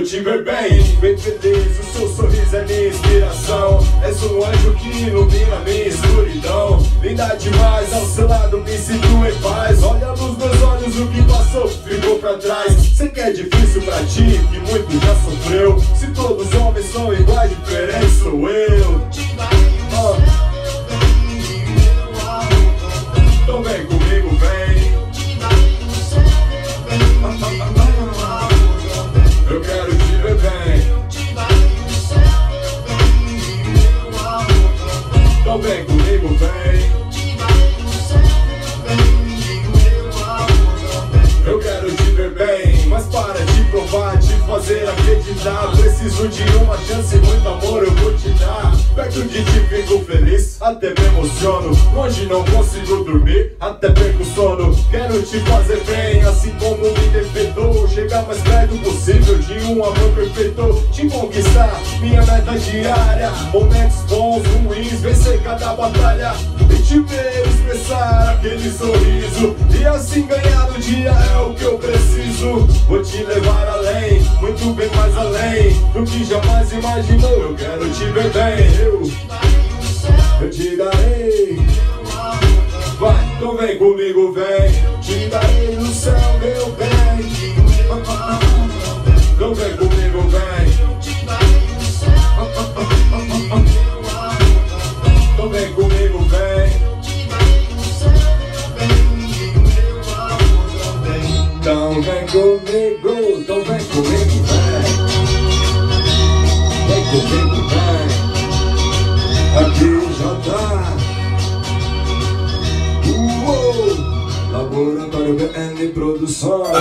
quero te ver bem. Bem feliz, o seu sorriso é minha inspiração. És um anjo que ilumina minha escuridão. Linda demais, ao seu lado me sinto em paz. Olha nos meus olhos, o que passou ficou pra trás. Sei que é difícil pra ti, que muito já sofreu. Se todos os homens são iguais, diferente sou eu. Então vem comigo, vem. Eu quero te ver bem. Então vem comigo, vem. Eu quero te ver bem, mas para de provar, te fazer acreditar. Preciso de uma chance, muito amor eu vou te dar. Perto de ti fico feliz, até me emociono. Longe não consigo dormir, até perco o sono. Quero te fazer bem, assim como me defendeu. Chegar mais perto possível de um amor perfeito. Te conquistar, minha meta diária. Momentos bons, ruins, vencer cada batalha. E te ver expressar aquele sorriso. E assim ganhar o dia é o que eu preciso. Vou te levar além, muito bem mais além do que jamais imaginou. Eu quero te ver bem. Eu te darei. Vai, então vem comigo, vem. Te darei no céu, meu bem. Então vem comigo, vem. Então vem comigo, vem. Então vem comigo, então vem comigo, vem. Vem comigo, vem. Aqui já tá. Laboratório BN Produções.